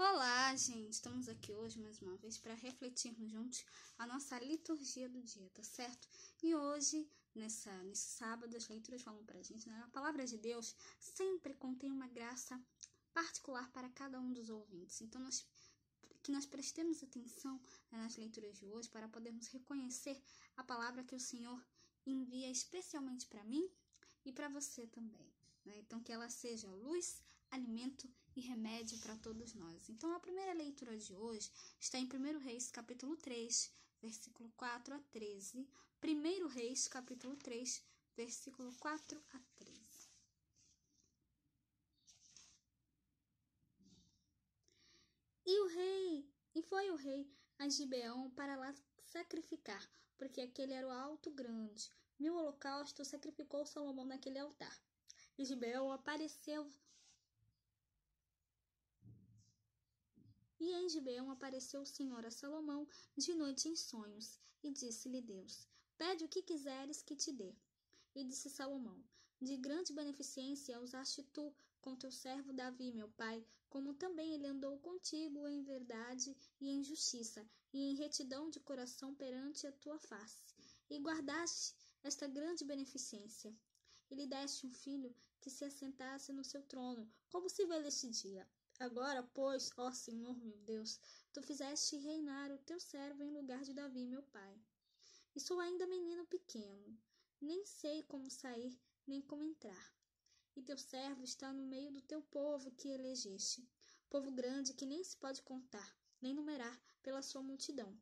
Olá, gente! Estamos aqui hoje mais uma vez para refletirmos juntos a nossa liturgia do dia, tá certo? E hoje, nesse sábado, as leituras falam para a gente, né? A palavra de Deus sempre contém uma graça particular para cada um dos ouvintes. Então, que nós prestemos atenção nas leituras de hoje para podermos reconhecer a palavra que o Senhor envia especialmente para mim e para você também, né? Então, que ela seja luz, alimento e remédio para todos nós. Então, a primeira leitura de hoje está em 1 Reis, capítulo 3, versículo 4 a 13. 1 Reis, capítulo 3, versículo 4 a 13. E foi o rei a Gibeão para lá sacrificar, porque aquele era o alto grande. 1000 holocaustos sacrificou Salomão naquele altar. E Gibeão apareceu. E em Gibeão apareceu o Senhor a Salomão de noite em sonhos, e disse-lhe Deus: Pede o que quiseres que te dê. E disse Salomão: De grande beneficência usaste tu com teu servo Davi, meu pai, como também ele andou contigo em verdade e em justiça, e em retidão de coração perante a tua face. E guardaste esta grande beneficência. E lhe deste um filho que se assentasse no seu trono, como se vê neste dia. Agora, pois, ó Senhor meu Deus, tu fizeste reinar o teu servo em lugar de Davi, meu pai. E sou ainda menino pequeno, nem sei como sair, nem como entrar. E teu servo está no meio do teu povo que elegeste, povo grande que nem se pode contar, nem numerar pela sua multidão.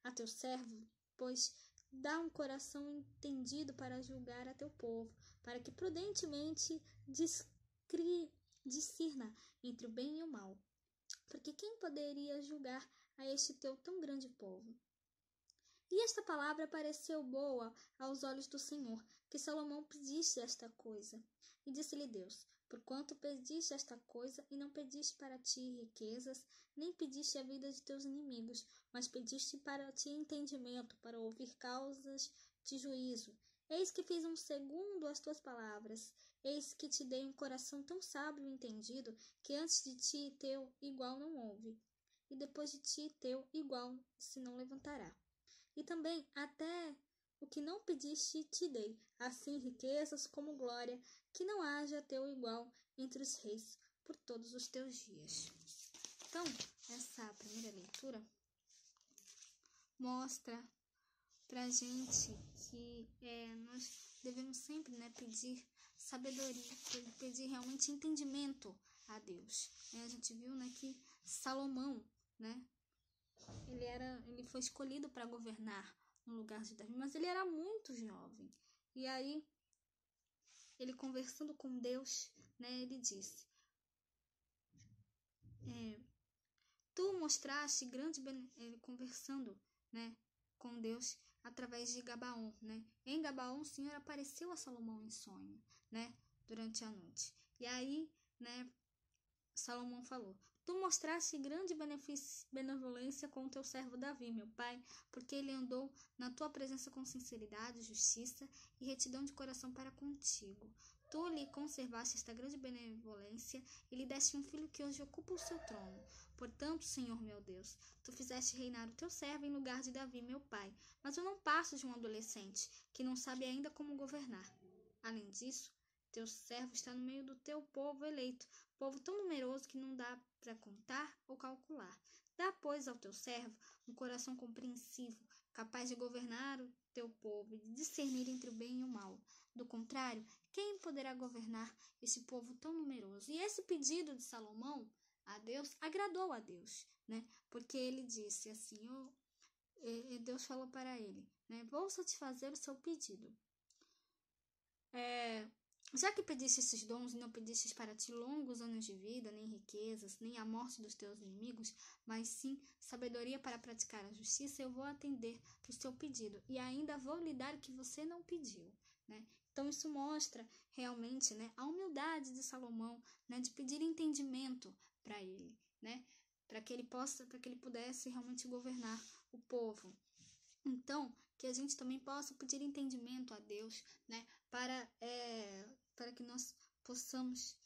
A teu servo, pois, dá um coração entendido para julgar a teu povo, para que prudentemente discirna entre o bem e o mal. Porque quem poderia julgar a este teu tão grande povo? E esta palavra pareceu boa aos olhos do Senhor, que Salomão pedisse esta coisa. E disse-lhe Deus: Porquanto pediste esta coisa, e não pediste para ti riquezas, nem pediste a vida de teus inimigos, mas pediste para ti entendimento, para ouvir causas de juízo. Eis que fiz um segundo as tuas palavras. Eis que te dei um coração tão sábio e entendido, que antes de ti teu igual não houve, e depois de ti teu igual se não levantará. E também até o que não pediste te dei, assim riquezas como glória, que não haja teu igual entre os reis por todos os teus dias. Então, essa primeira leitura mostra pra gente que nós devemos sempre, pedir sabedoria, pedir realmente entendimento a Deus. A gente viu, que Salomão, ele foi escolhido para governar no lugar de Davi, mas ele era muito jovem. E aí, ele conversando com Deus, ele disse: Tu mostraste grande ele conversando, com Deus através de Gabaon, Em Gabaon, o Senhor apareceu a Salomão em sonho, durante a noite. E aí, Salomão falou: Tu mostraste grande benevolência com o teu servo Davi, meu pai, porque ele andou na tua presença com sinceridade, justiça e retidão de coração para contigo. Tu lhe conservaste esta grande benevolência e lhe deste um filho que hoje ocupa o seu trono. Portanto, Senhor meu Deus, tu fizeste reinar o teu servo em lugar de Davi, meu pai. Mas eu não passo de um adolescente que não sabe ainda como governar. Além disso, teu servo está no meio do teu povo eleito, povo tão numeroso que não dá para contar ou calcular. Dá, pois, ao teu servo um coração compreensivo, capaz de governar o teu povo e de discernir entre o bem e o mal. Do contrário, quem poderá governar esse povo tão numeroso? E esse pedido de Salomão a Deus agradou a Deus, Porque ele disse assim, Deus falou para ele, Vou satisfazer o seu pedido. Já que pediste esses dons e não pedistes para ti longos anos de vida, nem riquezas, nem a morte dos teus inimigos, mas sim sabedoria para praticar a justiça, eu vou atender o seu pedido e ainda vou lhe dar o que você não pediu, Então isso mostra realmente, a humildade de Salomão, de pedir entendimento para ele, para que ele pudesse realmente governar o povo. Então, que a gente também possa pedir entendimento a Deus, para que nós possamos,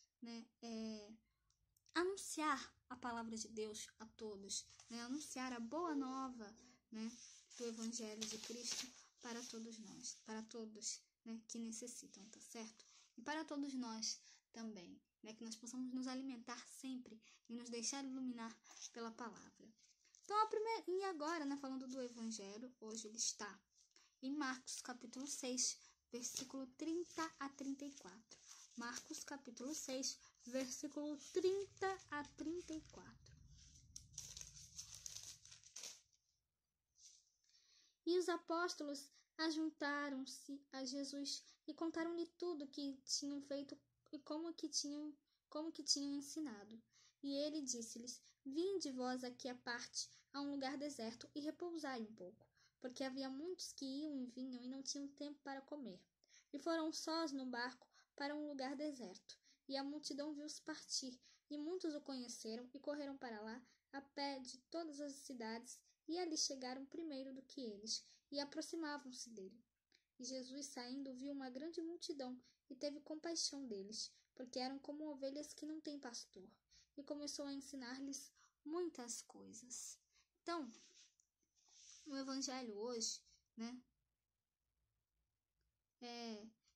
anunciar a palavra de Deus a todos, né? Anunciar a boa nova, né, do Evangelho de Cristo para todos nós, para todos, né, que necessitam, tá certo? E para todos nós também, né, que nós possamos nos alimentar sempre e nos deixar iluminar pela palavra. Então, e agora, né, falando do Evangelho, hoje ele está em Marcos capítulo 6, versículo 30 a 34. Marcos capítulo 6, versículo 30 a 34. E os apóstolos ajuntaram-se a Jesus e contaram-lhe tudo que tinham feito e como que tinham ensinado. E ele disse-lhes: Vinde vós aqui à parte, a um lugar deserto, e repousai um pouco, porque havia muitos que iam e vinham e não tinham tempo para comer. E foram sós no barco para um lugar deserto. E a multidão viu-se partir, e muitos o conheceram e correram para lá, a pé de todas as cidades, e ali chegaram primeiro do que eles, e aproximavam-se dele. E Jesus, saindo, viu uma grande multidão, e teve compaixão deles, porque eram como ovelhas que não têm pastor, e começou a ensinar-lhes muitas coisas. Então, no Evangelho hoje, né,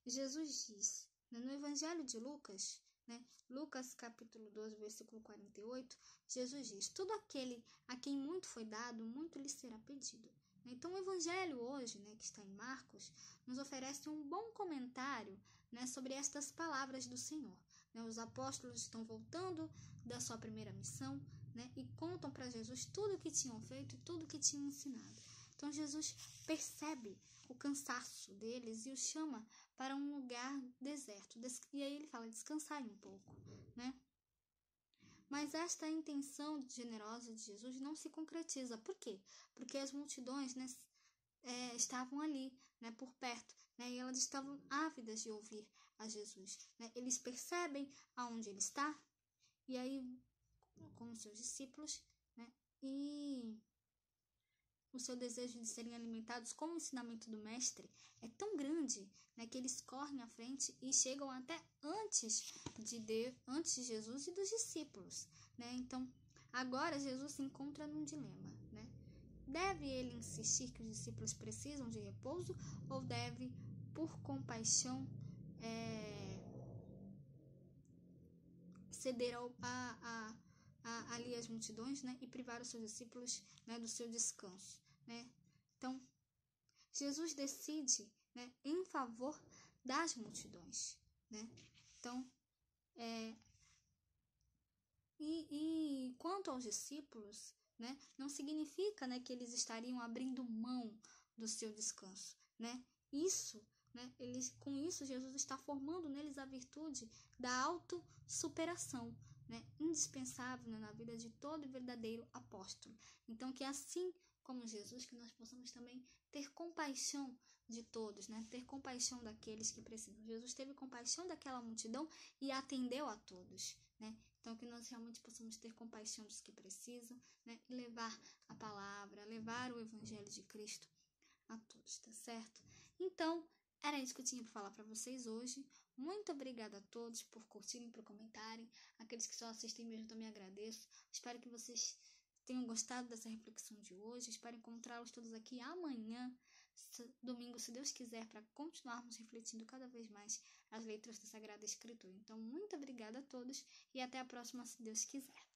Jesus diz, né, no Evangelho de Lucas, né, Lucas capítulo 12, versículo 48, Jesus diz: Todo aquele a quem muito foi dado, muito lhe será pedido. Então, o Evangelho hoje, né, que está em Marcos, nos oferece um bom comentário, né, sobre estas palavras do Senhor. Né, os apóstolos estão voltando da sua primeira missão, né, e contam para Jesus tudo o que tinham feito e tudo o que tinham ensinado. Então, Jesus percebe o cansaço deles e os chama para um lugar deserto. E aí ele fala: descansai um pouco, né? Mas esta intenção generosa de Jesus não se concretiza. Por quê? Porque as multidões, né, estavam ali, né, por perto, né, e elas estavam ávidas de ouvir a Jesus. Né? Eles percebem aonde ele está, e aí, com os seus discípulos, né, e o seu desejo de serem alimentados com o ensinamento do mestre é tão grande, né, que eles correm à frente e chegam até antes de Jesus e dos discípulos, né? Então, agora Jesus se encontra num dilema, né? Deve ele insistir que os discípulos precisam de repouso ou deve, por compaixão, ceder ali às multidões, né, e privar os seus discípulos, né, do seu descanso, né? Então, Jesus decide, né, em favor das multidões, né? Então, e quanto aos discípulos, né, não significa, né, que eles estariam abrindo mão do seu descanso, né? Com isso, Jesus está formando neles a virtude da autossuperação, né, indispensável, né, na vida de todo verdadeiro apóstolo. Então, que assim como Jesus, que nós possamos também ter compaixão de todos, né, ter compaixão daqueles que precisam. Jesus teve compaixão daquela multidão e atendeu a todos, né? Então, que nós realmente possamos ter compaixão dos que precisam, né, e levar a palavra, levar o Evangelho de Cristo a todos, tá certo? Então, era isso que eu tinha para falar para vocês hoje. Muito obrigada a todos por curtirem, por comentarem. Aqueles que só assistem mesmo, também agradeço. Espero que vocês tenham gostado dessa reflexão de hoje. Espero encontrá-los todos aqui amanhã, domingo, se Deus quiser, para continuarmos refletindo cada vez mais as letras da Sagrada Escritura. Então, muito obrigada a todos e até a próxima, se Deus quiser.